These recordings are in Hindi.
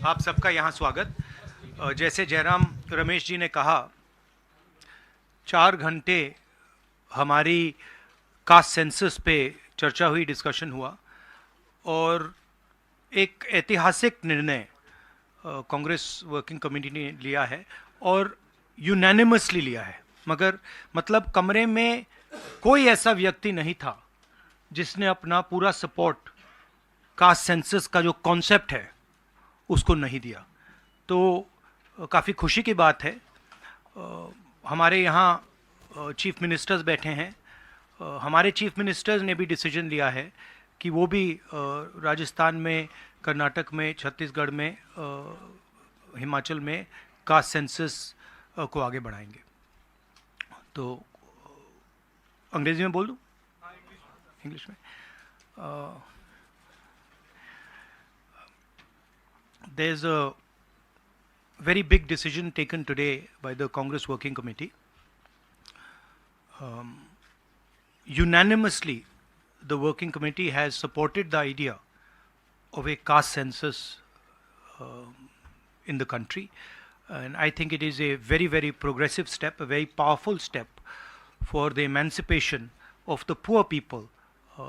आप सबका यहाँ स्वागत। जैसे जयराम रमेश जी ने कहा, 4 घंटे हमारी कास्ट सेंसस पे चर्चा हुई, डिस्कशन हुआ और एक ऐतिहासिक निर्णय कांग्रेस वर्किंग कमेटी ने लिया है और यूनानिमसली लिया है। मगर मतलब कमरे में कोई ऐसा व्यक्ति नहीं था जिसने अपना पूरा सपोर्ट कास्ट सेंसस का जो कॉन्सेप्ट है उसको नहीं दिया। तो काफ़ी खुशी की बात है। हमारे यहाँ चीफ मिनिस्टर्स बैठे हैं। हमारे चीफ मिनिस्टर्स ने भी डिसीजन लिया है कि वो भी राजस्थान में, कर्नाटक में, छत्तीसगढ़ में, हिमाचल में कास्ट सेंसस को आगे बढ़ाएंगे। तो अंग्रेजी में बोल दूँ? इंग्लिश में। There's a very big decision taken today by the Congress Working Committee. Unanimously, the Working Committee has supported the idea of a caste census in the country. And I think it is a very, very progressive step, a very powerful step for the emancipation of the poor people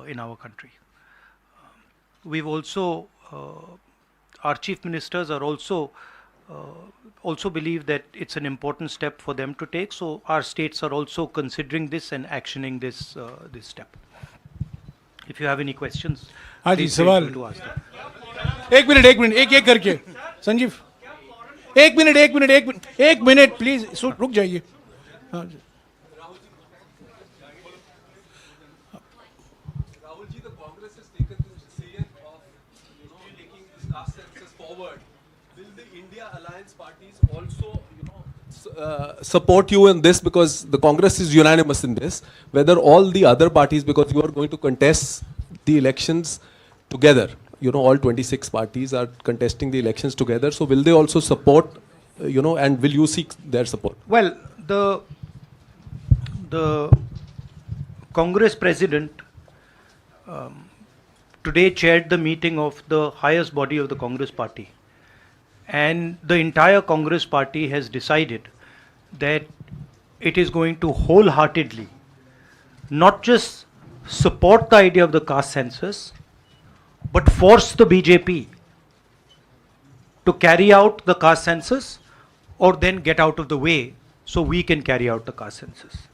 in our country. We've also our chief ministers are also believe that it's an important step for them to take. So our states are also considering this and actioning this this step. If you have any questions, please feel free to ask them. एक मिनट एक करके संजीव, एक मिनट प्लीज रुक जाइए। हाँ जी। Support you in this, because the Congress is unanimous in this, whether all the other parties, because you are going to contest the elections together, all 26 parties are contesting the elections together, so will they also support, and will you seek their support? Well, the Congress president today chaired the meeting of the highest body of the Congress party, and the entire Congress party has decided that it is going to wholeheartedly not just support the idea of the caste census, but force the BJP to carry out the caste census or then get out of the way so we can carry out the caste census.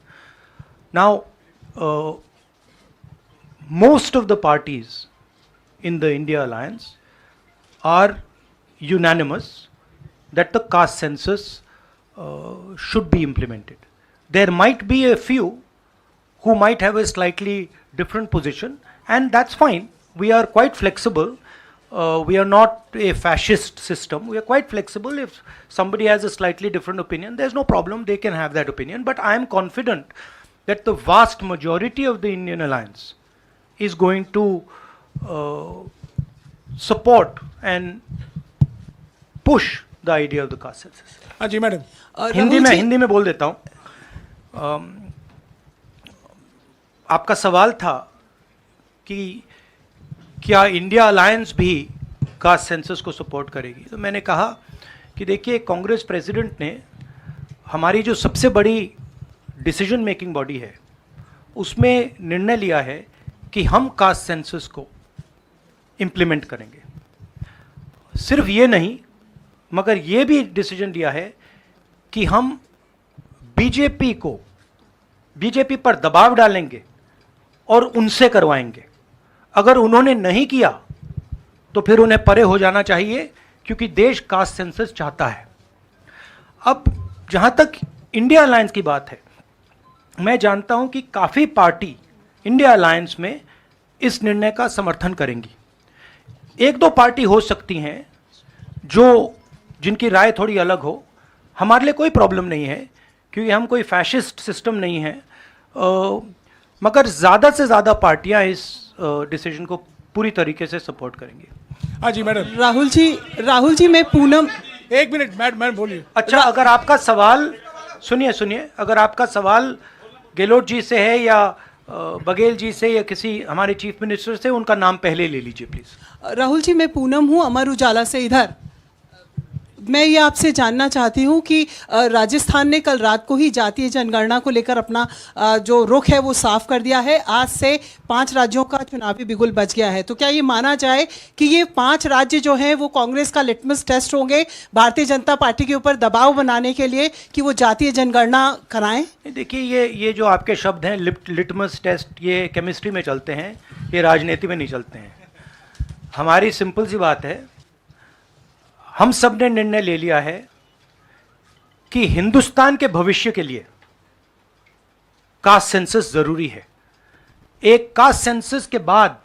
Now, most of the parties in the India Alliance are unanimous that the caste census should be implemented. There might be a few who might have a slightly different position, and that's fine. We are quite flexible. We are not a fascist system. We are quite flexible. If somebody has a slightly different opinion, there's no problem. They can have that opinion. But I am confident that the vast majority of the Indian Alliance is going to support and push the idea of the caste census. हाँ जी मैडम। हिंदी में बोल देता हूँ। आपका सवाल था कि क्या इंडिया अलायंस भी कास्ट सेंसस को सपोर्ट करेगी, तो मैंने कहा कि देखिए, कांग्रेस प्रेसिडेंट ने हमारी जो सबसे बड़ी डिसीजन मेकिंग बॉडी है उसमें निर्णय लिया है कि हम कास्ट सेंसस को इम्प्लीमेंट करेंगे। सिर्फ ये नहीं, मगर ये भी डिसीजन लिया है कि हम बीजेपी पर दबाव डालेंगे और उनसे करवाएंगे। अगर उन्होंने नहीं किया तो फिर उन्हें परे हो जाना चाहिए, क्योंकि देश कास्ट सेंसस चाहता है। अब जहां तक इंडिया अलायंस की बात है, मैं जानता हूं कि काफ़ी पार्टी इंडिया अलायंस में इस निर्णय का समर्थन करेंगी। एक दो पार्टी हो सकती हैं जिनकी राय थोड़ी अलग हो। हमारे लिए कोई प्रॉब्लम नहीं है, क्योंकि हम कोई फैशिस्ट सिस्टम नहीं है। मगर ज़्यादा से ज़्यादा पार्टियां इस डिसीजन को पूरी तरीके से सपोर्ट करेंगी। हाँ जी मैडम। राहुल जी मैं पूनम, एक मिनट मैडम बोलिए। अच्छा, अगर आपका सवाल सुनिए, अगर आपका सवाल गहलोत जी से है या बघेल जी से या किसी हमारे चीफ मिनिस्टर से, उनका नाम पहले ले लीजिए प्लीज। राहुल जी मैं पूनम हूँ, अमर उजाला से इधर। मैं ये आपसे जानना चाहती हूँ कि राजस्थान ने कल रात को ही जातीय जनगणना को लेकर अपना जो रुख है वो साफ कर दिया है। आज से 5 राज्यों का चुनावी बिगुल बच गया है। तो क्या ये माना जाए कि ये 5 राज्य जो हैं वो कांग्रेस का लिटमस टेस्ट होंगे भारतीय जनता पार्टी के ऊपर दबाव बनाने के लिए कि वो जातीय जनगणना कराएं? देखिए, ये जो आपके शब्द हैं लिटमस टेस्ट, ये केमिस्ट्री में चलते हैं, ये राजनीति में नहीं चलते हैं। हमारी सिंपल सी बात है, हम सब ने निर्णय ले लिया है कि हिंदुस्तान के भविष्य के लिए कास्ट सेंसस जरूरी है। एक कास्ट सेंसस के बाद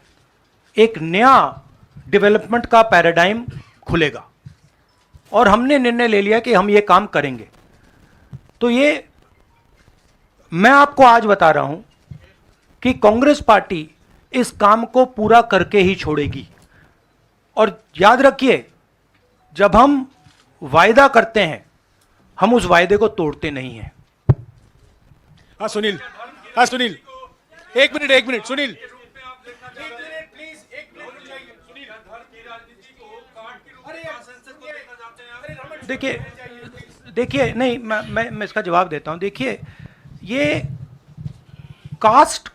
एक नया डेवलपमेंट का पैराडाइम खुलेगा और हमने निर्णय ले लिया कि हम ये काम करेंगे। तो ये मैं आपको आज बता रहा हूं कि कांग्रेस पार्टी इस काम को पूरा करके ही छोड़ेगी। और याद रखिए, जब हम वायदा करते हैं हम उस वायदे को तोड़ते नहीं हैं। हाँ सुनील, हाँ सुनील, एक मिनट सुनील। देखिए नहीं, मैं इसका जवाब देता हूं। देखिए, ये कास्ट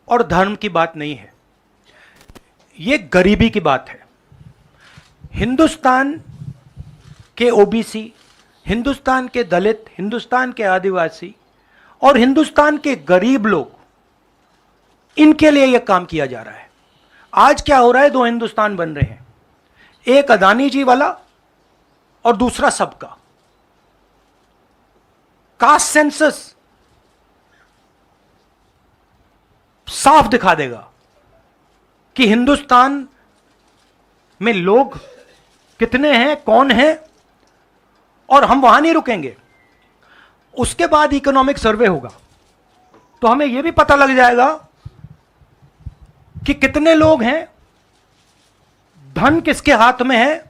और धर्म की बात नहीं है, ये गरीबी की बात है। हिंदुस्तान के ओबीसी, हिंदुस्तान के दलित, हिंदुस्तान के आदिवासी और हिंदुस्तान के गरीब लोग, इनके लिए यह काम किया जा रहा है। आज क्या हो रहा है, 2 हिंदुस्तान बन रहे हैं, एक अदानी जी वाला और दूसरा सबका। कास्ट सेंसस साफ दिखा देगा कि हिंदुस्तान में लोग कितने हैं, कौन है, और हम वहां नहीं रुकेंगे। उसके बाद इकोनॉमिक सर्वे होगा तो हमें यह भी पता लग जाएगा कि कितने लोग हैं, धन किसके हाथ में है,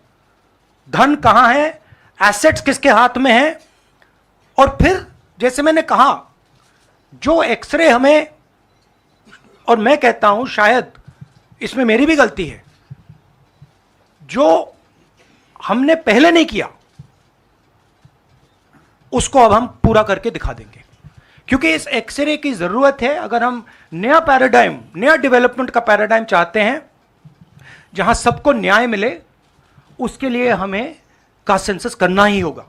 धन कहां है, एसेट्स किसके हाथ में है। और फिर जैसे मैंने कहा, जो एक्सरे हमें, और मैं कहता हूं शायद इसमें मेरी भी गलती है, जो हमने पहले नहीं किया उसको अब हम पूरा करके दिखा देंगे, क्योंकि इस एक्सरे की जरूरत है। अगर हम नया पैराडाइम, नया डेवलपमेंट का पैराडाइम चाहते हैं जहां सबको न्याय मिले, उसके लिए हमें कास्ट सेंसस करना ही होगा।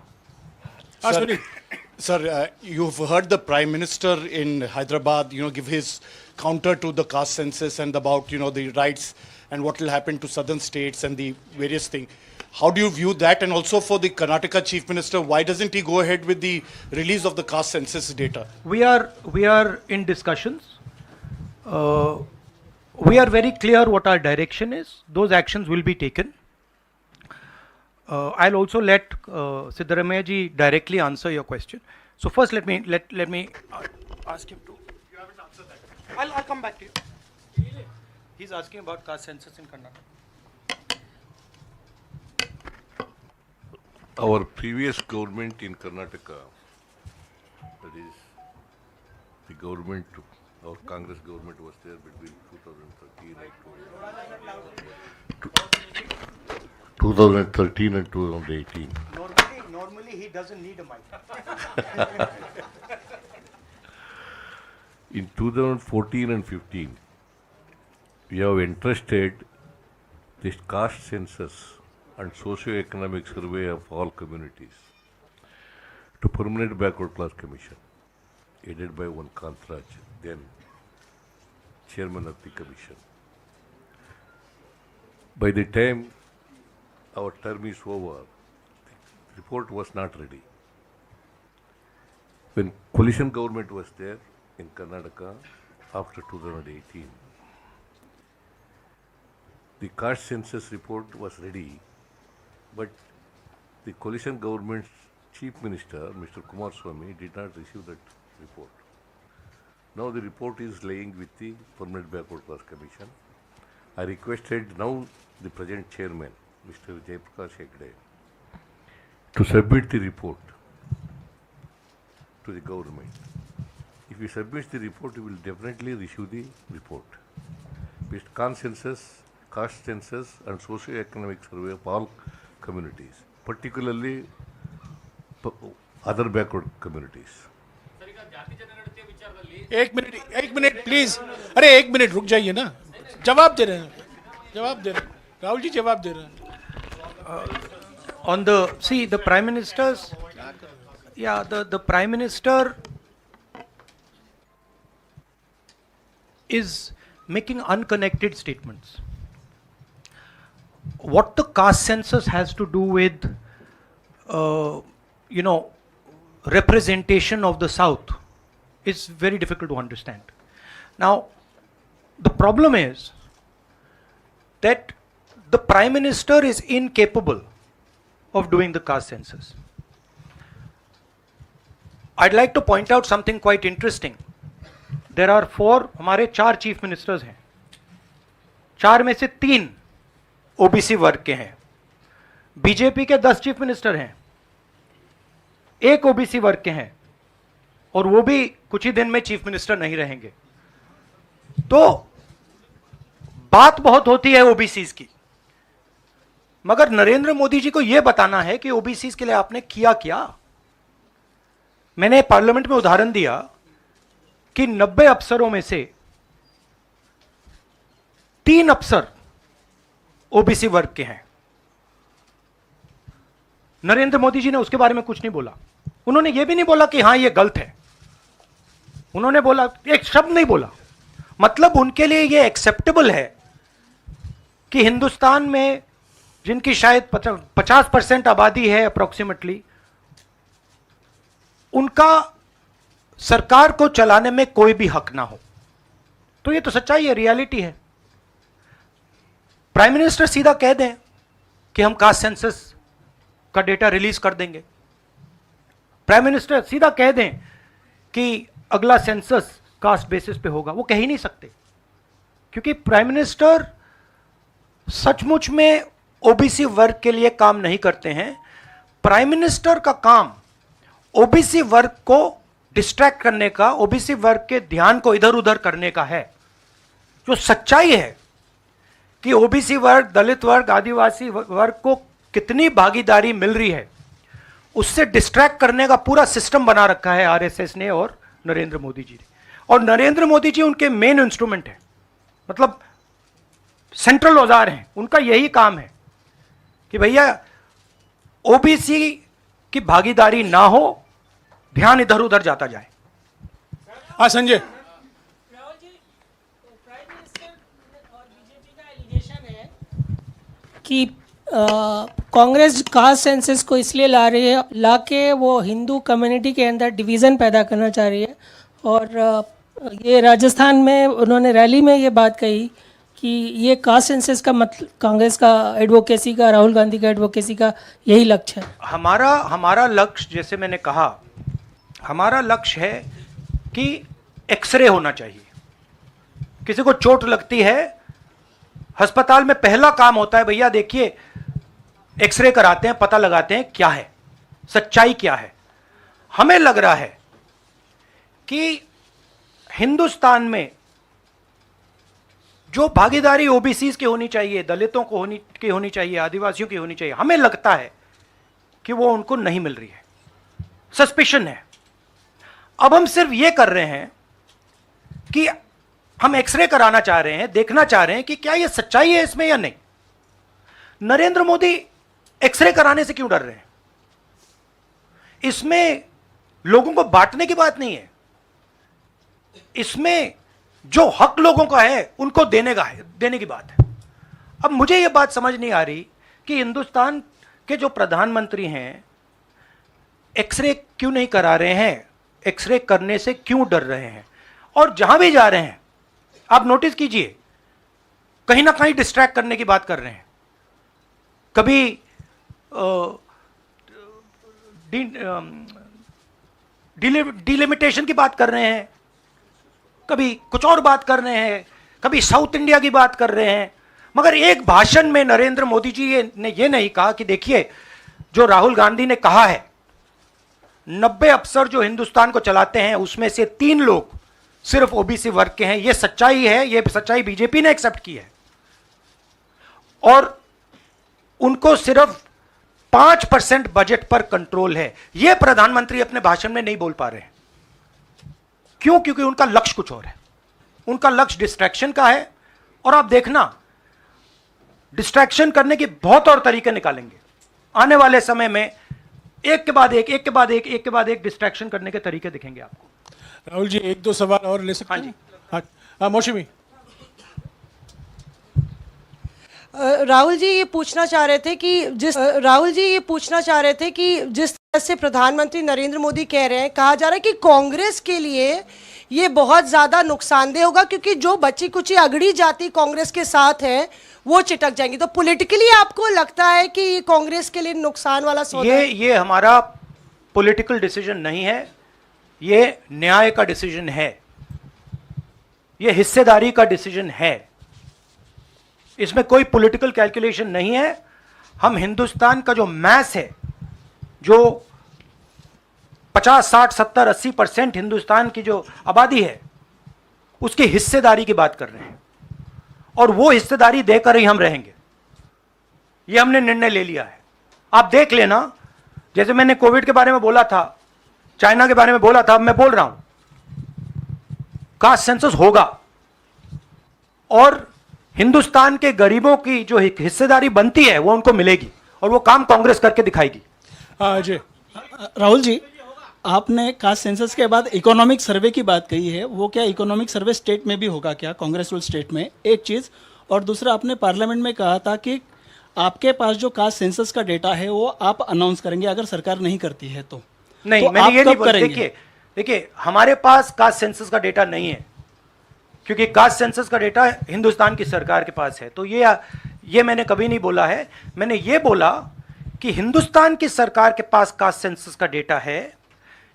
Sir, you've heard the Prime Minister in Hyderabad, give his counter to the caste census and about, the rights and what will happen to southern states and the various things. How do you view that? And also for the Karnataka Chief Minister, why doesn't he go ahead with the release of the caste census data? We are in discussions. We are very clear what our direction is. Those actions will be taken. I'll also let Siddaramaiah ji directly answer your question. So first, let me ask him to. You haven't answered that. I'll come back to you. He's asking about caste census in Karnataka. Our previous government in Karnataka, that is, the government, our Congress government was there between 2013 and 2018. Normally he doesn't need a mic. In 2014 and 15, we have entrusted this caste census and socio-economic survey of all communities to Permanent Backward Class Commission, headed by one Kantraj, then chairman of the commission. By the time our term is over, the report was not ready. When coalition government was there in Karnataka after 2018, the caste census report was ready, but the coalition government's chief minister, Mr. Kumaraswamy, did not receive that report. Now the report is lying with the Permanent Backward Class Commission. I requested now the present chairman, Mr. Jaiprakash Hegde, to submit the report to the government. If he submits the report, he will definitely issue the report. With caste census and socio-economic survey of all communities particularly other backward communities. एक मिनट प्लीज. अरे एक मिनट रुक जाइए ना. जवाब दे रहे हैं. राहुल जी जवाब दे रहे हैं. On the Prime Minister's, the Prime Minister is making unconnected statements. What the caste census has to do with, representation of the South is very difficult to understand. Now, the problem is that the Prime Minister is incapable of doing the caste census. I'd like to point out something quite interesting. There are हमारे 4 चीफ मिनिस्टर्स हैं. 4 में से 3 ओबीसी वर्ग के हैं. बीजेपी के 10 चीफ मिनिस्टर हैं, 1 ओबीसी वर्ग के हैं, और वो भी कुछ ही दिन में चीफ मिनिस्टर नहीं रहेंगे. तो बात बहुत होती है ओबीसीज की, मगर नरेंद्र मोदी जी को यह बताना है कि ओबीसीज के लिए आपने किया क्या. मैंने पार्लियामेंट में उदाहरण दिया कि 90 अफसरों में से 3 अफसर ओबीसी वर्ग के हैं. नरेंद्र मोदी जी ने उसके बारे में कुछ नहीं बोला. उन्होंने यह भी नहीं बोला कि हां यह गलत है. उन्होंने बोला, एक शब्द नहीं बोला. मतलब उनके लिए यह एक्सेप्टेबल है कि हिंदुस्तान में जिनकी शायद 50% आबादी है अप्रोक्सीमेटली, उनका सरकार को चलाने में कोई भी हक ना हो. तो ये तो सच्चाई है, रियलिटी है. प्राइम मिनिस्टर सीधा कह दें कि हम कास्ट सेंसस का डेटा रिलीज कर देंगे. प्राइम मिनिस्टर सीधा कह दें कि अगला सेंसस कास्ट बेसिस पे होगा. वो कह ही नहीं सकते, क्योंकि प्राइम मिनिस्टर सचमुच में ओबीसी वर्ग के लिए काम नहीं करते हैं. प्राइम मिनिस्टर का काम ओबीसी वर्ग को डिस्ट्रैक्ट करने का, ओबीसी वर्ग के ध्यान को इधर उधर करने का है. जो सच्चाई है कि ओबीसी वर्ग, दलित वर्ग, आदिवासी वर्ग को कितनी भागीदारी मिल रही है, उससे डिस्ट्रैक्ट करने का पूरा सिस्टम बना रखा है आरएसएस ने और नरेंद्र मोदी जी ने. और नरेंद्र मोदी जी उनके मेन इंस्ट्रूमेंट है, मतलब सेंट्रल औजार हैं. उनका यही काम है कि भैया ओबीसी की भागीदारी ना हो, ध्यान इधर उधर जाता जाए. हाँ संजय. राहुल जी, प्राइम मिनिस्टर और बीजेपी का एलिगेशन है कि कांग्रेस कास्ट सेंसस को इसलिए ला के वो हिंदू कम्युनिटी के अंदर डिवीज़न पैदा करना चाह रही है. और ये राजस्थान में उन्होंने रैली में ये बात कही कि ये कास्ट सेंसस का मतलब कांग्रेस का एडवोकेसी का, राहुल गांधी का एडवोकेसी का यही लक्ष्य है. हमारा लक्ष्य, जैसे मैंने कहा, हमारा लक्ष्य है कि एक्सरे होना चाहिए. किसी को चोट लगती है, अस्पताल में पहला काम होता है, भैया देखिए एक्सरे कराते हैं, पता लगाते हैं क्या है, सच्चाई क्या है. हमें लग रहा है कि हिंदुस्तान में जो भागीदारी ओबीसी की होनी चाहिए, दलितों को होनी चाहिए, आदिवासियों की होनी चाहिए, हमें लगता है कि वो उनको नहीं मिल रही है. सस्पिशन है. अब हम सिर्फ ये कर रहे हैं कि हम एक्सरे कराना चाह रहे हैं, देखना चाह रहे हैं कि क्या ये सच्चाई है इसमें या नहीं. नरेंद्र मोदी एक्सरे कराने से क्यों डर रहे हैं? इसमें लोगों को बांटने की बात नहीं है. इसमें जो हक लोगों का है उनको देने की बात है. अब मुझे यह बात समझ नहीं आ रही कि हिंदुस्तान के जो प्रधानमंत्री हैं एक्सरे क्यों नहीं करा रहे हैं, एक्सरे करने से क्यों डर रहे हैं. और जहां भी जा रहे हैं आप नोटिस कीजिए, कहीं ना कहीं डिस्ट्रैक्ट करने की बात कर रहे हैं. कभी डिलिमिटेशन की बात कर रहे हैं, कभी कुछ और बात कर रहे हैं, कभी साउथ इंडिया की बात कर रहे हैं. मगर एक भाषण में नरेंद्र मोदी जी ने यह नहीं कहा कि देखिए जो राहुल गांधी ने कहा है 90 अफसर जो हिंदुस्तान को चलाते हैं उसमें से 3 लोग सिर्फ ओबीसी वर्ग के हैं. यह सच्चाई है, यह सच्चाई बीजेपी ने एक्सेप्ट की है. और उनको सिर्फ 5% बजट पर कंट्रोल है। यह प्रधानमंत्री अपने भाषण में नहीं बोल पा रहे हैं। क्यों? क्योंकि उनका लक्ष्य कुछ और है। उनका लक्ष्य डिस्ट्रैक्शन का है, और आप देखना डिस्ट्रैक्शन करने के बहुत और तरीके निकालेंगे आने वाले समय में। एक के बाद एक, एक के बाद एक, एक के बाद एक डिस्ट्रैक्शन करने के तरीके दिखेंगे आपको। राहुल जी एक दो सवाल और ले सकते हाँ हैं? हाँ मौसमी। राहुल जी ये पूछना चाह रहे थे कि जिस तरह से प्रधानमंत्री नरेंद्र मोदी कह रहे हैं, कहा जा रहा है कि कांग्रेस के लिए ये बहुत ज्यादा नुकसानदेह होगा, क्योंकि जो बची कुची अगड़ी जाति कांग्रेस के साथ है वो चिटक जाएंगी। तो पॉलिटिकली आपको लगता है कि ये कांग्रेस के लिए नुकसान वाला सौदा है? ये हमारा पॉलिटिकल डिसीजन नहीं है, ये न्याय का डिसीजन है, ये हिस्सेदारी का डिसीजन है। इसमें कोई पॉलिटिकल कैलकुलेशन नहीं है। हम हिंदुस्तान का जो मैस है, जो 50, 60, 70, 80% हिंदुस्तान की जो आबादी है, उसकी हिस्सेदारी की बात कर रहे हैं, और वो हिस्सेदारी देकर ही हम रहेंगे। ये हमने निर्णय ले लिया है। आप देख लेना, जैसे मैंने कोविड के बारे में बोला था, चाइना के बारे में बोला था, अब मैं बोल रहा हूं कास्ट सेंसस होगा, और हिंदुस्तान के गरीबों की जो हिस्सेदारी बनती है वो उनको मिलेगी, और वो काम कांग्रेस करके दिखाएगी। हाँ अजय। राहुल जी, आपने कास्ट सेंसस के बाद इकोनॉमिक सर्वे की बात कही है, वो क्या इकोनॉमिक सर्वे स्टेट में भी होगा क्या, कांग्रेस रूल स्टेट में? एक चीज़, और दूसरा, आपने पार्लियामेंट में कहा था कि आपके पास जो कास्ट सेंसस का डेटा है वो आप अनाउंस करेंगे अगर सरकार नहीं करती है तो। नहीं, तो मैंने ये नहीं बोला। करेंगे? देखिए हमारे पास कास्ट सेंसस का डेटा नहीं है, क्योंकि कास्ट सेंसस का डेटा हिंदुस्तान की सरकार के पास है। तो ये मैंने कभी नहीं बोला है। मैंने ये बोला कि हिंदुस्तान की सरकार के पास कास्ट सेंसस का डेटा है,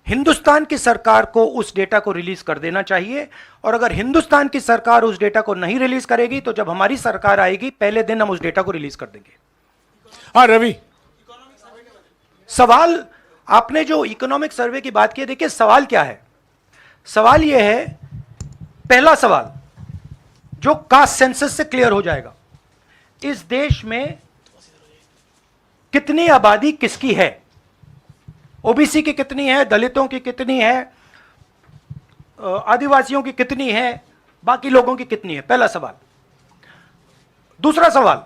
हिंदुस्तान की सरकार को उस डेटा को रिलीज कर देना चाहिए, और अगर हिंदुस्तान की सरकार उस डेटा को नहीं रिलीज करेगी तो जब हमारी सरकार आएगी पहले दिन हम उस डेटा को रिलीज कर देंगे। हाँ रवि। सवाल, आपने जो इकोनॉमिक सर्वे की बात की, देखिए सवाल क्या है। सवाल यह है, पहला सवाल जो कास्ट सेंसस से क्लियर हो जाएगा, इस देश में कितनी आबादी किसकी है, ओबीसी की कितनी है, दलितों की कितनी है, आदिवासियों की कितनी है, बाकी लोगों की कितनी है, पहला सवाल। दूसरा सवाल,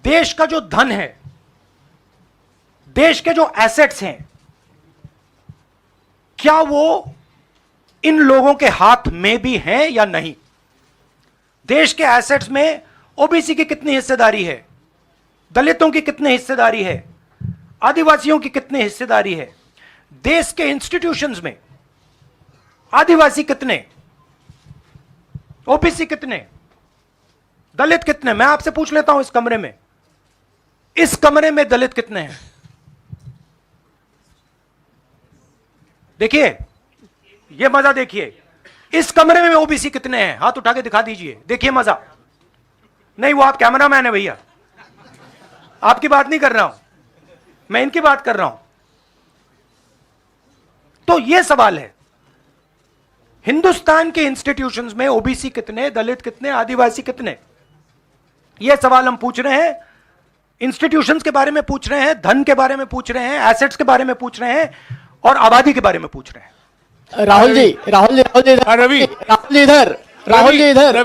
देश का जो धन है, देश के जो एसेट्स हैं, क्या वो इन लोगों के हाथ में भी हैं या नहीं? देश के एसेट्स में ओबीसी की कितनी हिस्सेदारी है, दलितों की कितनी हिस्सेदारी है, आदिवासियों की कितनी हिस्सेदारी है, देश के इंस्टीट्यूशंस में आदिवासी कितने, ओबीसी कितने, दलित कितने? मैं आपसे पूछ लेता हूं, इस कमरे में दलित कितने हैं? देखिए, ये मजा देखिए, इस कमरे में ओबीसी कितने हैं? हाथ उठा के दिखा दीजिए, देखिए मजा। नहीं, वो आप कैमरामैन है भैया, आपकी बात नहीं कर रहा हूं मैं, इनकी बात कर रहा हूं। तो यह सवाल है, हिंदुस्तान के इंस्टीट्यूशंस में ओबीसी कितने, दलित कितने, आदिवासी कितने? यह सवाल हम पूछ रहे हैं। इंस्टीट्यूशंस के बारे में पूछ रहे हैं, धन के बारे में पूछ रहे हैं, एसेट्स के बारे में पूछ रहे हैं, और आबादी के बारे में पूछ रहे हैं। राहुल जी इधर, राहुल जी इधर,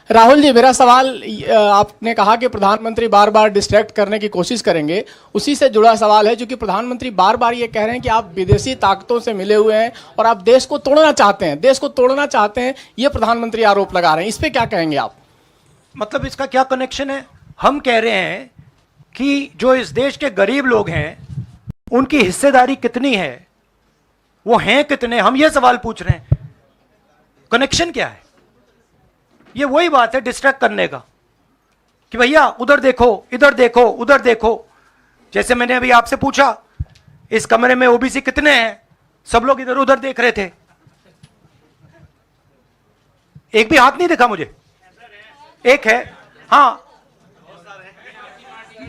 राहुल जी मेरा सवाल, आपने कहा कि प्रधानमंत्री बार बार डिस्ट्रैक्ट करने की कोशिश करेंगे, उसी से जुड़ा सवाल है, क्योंकि प्रधानमंत्री बार बार ये कह रहे हैं कि आप विदेशी ताकतों से मिले हुए हैं और आप देश को तोड़ना चाहते हैं, ये प्रधानमंत्री आरोप लगा रहे हैं, इस पे क्या कहेंगे आप? मतलब इसका क्या कनेक्शन है? हम कह रहे हैं कि जो इस देश के गरीब लोग हैं उनकी हिस्सेदारी कितनी है, वो हैं कितने, हम ये सवाल पूछ रहे हैं। कनेक्शन क्या है? ये वही बात है डिस्ट्रैक्ट करने का, कि भैया उधर देखो, इधर देखो, उधर देखो। जैसे मैंने अभी आपसे पूछा, इस कमरे में ओबीसी कितने हैं, सब लोग इधर उधर देख रहे थे, एक भी हाथ नहीं दिखा मुझे। एक है, हाँ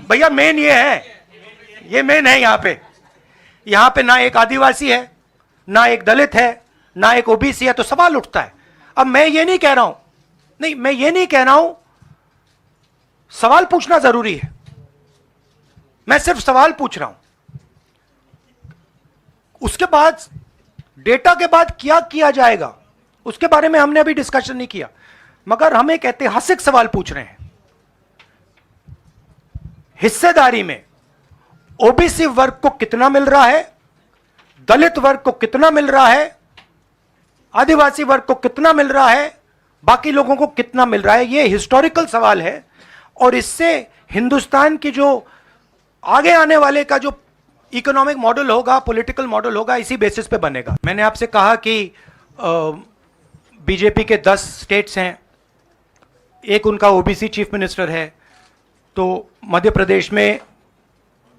भैया, मेन ये है, ये मेन है। यहां पे ना एक आदिवासी है, ना एक दलित है, ना एक ओबीसी है, तो सवाल उठता है। अब मैं ये नहीं कह रहा हूं सवाल पूछना जरूरी है। मैं सिर्फ सवाल पूछ रहा हूं, उसके बाद डेटा के बाद क्या किया जाएगा उसके बारे में हमने अभी डिस्कशन नहीं किया, मगर हम एक ऐतिहासिक सवाल पूछ रहे हैं। हिस्सेदारी में ओबीसी वर्ग को कितना मिल रहा है, दलित वर्ग को कितना मिल रहा है, आदिवासी वर्ग को कितना मिल रहा है, बाकी लोगों को कितना मिल रहा है? यह हिस्टोरिकल सवाल है और इससे हिंदुस्तान की जो आगे आने वाले का जो इकोनॉमिक मॉडल होगा, पॉलिटिकल मॉडल होगा, इसी बेसिस पे बनेगा। मैंने आपसे कहा कि बीजेपी के 10 स्टेट्स हैं, एक उनका ओबीसी चीफ मिनिस्टर है, तो मध्य प्रदेश में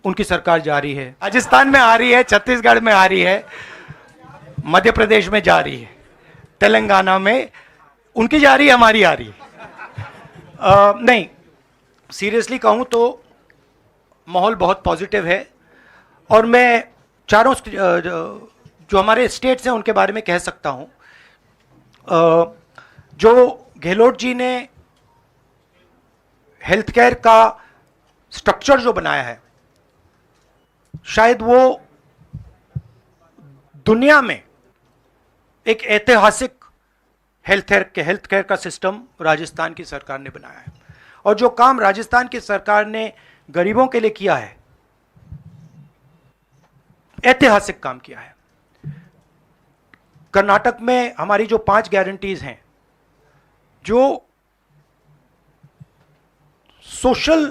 उनकी सरकार जा रही है, राजस्थान में आ रही है, छत्तीसगढ़ में आ रही है, मध्य प्रदेश में जा रही है, तेलंगाना में उनकी जा रही है, हमारी आ रही है। नहीं, सीरियसली कहूं तो माहौल बहुत पॉजिटिव है और मैं चारों जो हमारे स्टेट्स हैं उनके बारे में कह सकता हूं। जो गहलोत जी ने हेल्थ केयर का स्ट्रक्चर जो बनाया है, शायद वो दुनिया में एक ऐतिहासिक हेल्थ केयर का सिस्टम राजस्थान की सरकार ने बनाया है। और जो काम राजस्थान की सरकार ने गरीबों के लिए किया है, ऐतिहासिक काम किया है। कर्नाटक में हमारी जो 5 गारंटीज हैं, जो सोशल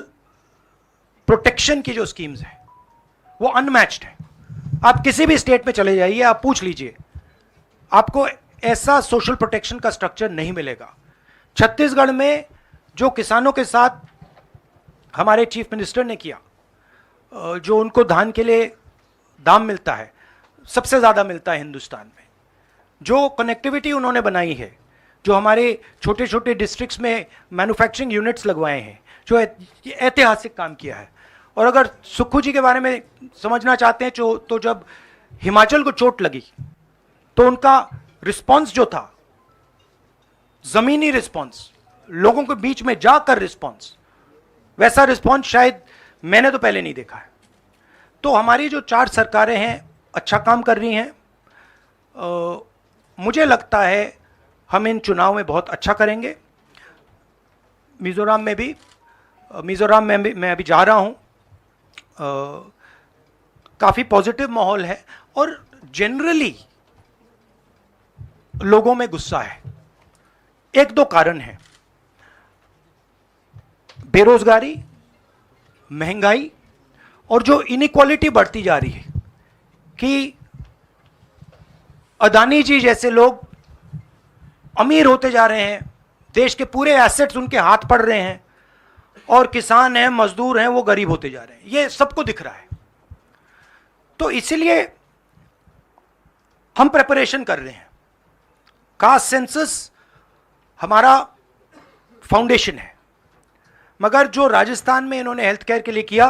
प्रोटेक्शन की जो स्कीम्स हैं, वो अनमैच्ड है। आप किसी भी स्टेट में चले जाइए, आप पूछ लीजिए, आपको ऐसा सोशल प्रोटेक्शन का स्ट्रक्चर नहीं मिलेगा। छत्तीसगढ़ में जो किसानों के साथ हमारे चीफ मिनिस्टर ने किया, जो उनको धान के लिए दाम मिलता है, सबसे ज़्यादा मिलता है हिंदुस्तान में। जो कनेक्टिविटी उन्होंने बनाई है, जो हमारे छोटे छोटे डिस्ट्रिक्ट्स में मैन्युफैक्चरिंग यूनिट्स लगवाए हैं, जो ऐतिहासिक काम किया है। और अगर सुक्खू जी के बारे में समझना चाहते हैं तो जब हिमाचल को चोट लगी तो उनका रिस्पॉन्स जो था, जमीनी रिस्पॉन्स, लोगों के बीच में जाकर रिस्पॉन्स, वैसा रिस्पॉन्स शायद मैंने तो पहले नहीं देखा है। तो हमारी जो 4 सरकारें हैं अच्छा काम कर रही हैं। मुझे लगता है हम इन चुनाव में बहुत अच्छा करेंगे। मिजोरम में मैं अभी जा रहा हूँ, काफ़ी पॉजिटिव माहौल है और जनरली लोगों में गुस्सा है। 1-2 कारण हैं, बेरोजगारी, महंगाई और जो इनइक्वालिटी बढ़ती जा रही है कि अदानी जी जैसे लोग अमीर होते जा रहे हैं, देश के पूरे एसेट्स उनके हाथ पड़ रहे हैं, और किसान हैं, मजदूर हैं, वो गरीब होते जा रहे हैं। ये सबको दिख रहा है। तो इसीलिए हम प्रिपरेशन कर रहे हैं। कास्ट सेंसस हमारा फाउंडेशन है, मगर जो राजस्थान में इन्होंने हेल्थ केयर के लिए किया,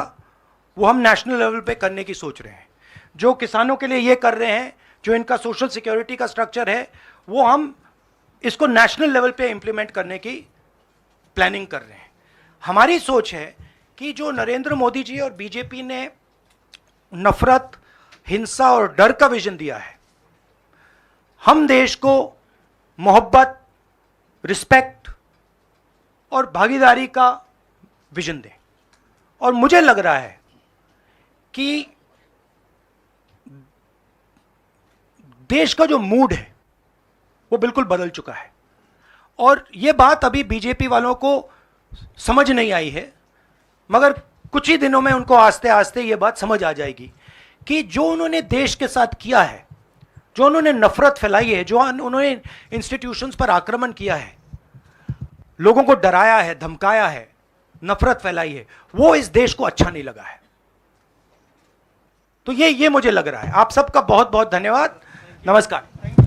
वो हम नेशनल लेवल पे करने की सोच रहे हैं। जो किसानों के लिए ये कर रहे हैं, जो इनका सोशल सिक्योरिटी का स्ट्रक्चर है, वो हम इसको नेशनल लेवल पे इंप्लीमेंट करने की प्लानिंग कर रहे हैं। हमारी सोच है कि जो नरेंद्र मोदी जी और बीजेपी ने नफरत, हिंसा और डर का विजन दिया है, हम देश को मोहब्बत, रिस्पेक्ट और भागीदारी का विजन दें। और मुझे लग रहा है कि देश का जो मूड है वो बिल्कुल बदल चुका है। और ये बात अभी बीजेपी वालों को समझ नहीं आई है, मगर कुछ ही दिनों में उनको आस्ते आस्ते ये बात समझ आ जाएगी कि जो उन्होंने देश के साथ किया है, जो उन्होंने नफरत फैलाई है, जो उन्होंने इंस्टीट्यूशंस पर आक्रमण किया है, लोगों को डराया है, धमकाया है, नफरत फैलाई है, वो इस देश को अच्छा नहीं लगा है। तो ये मुझे लग रहा है। आप सबका बहुत बहुत धन्यवाद। नमस्कार।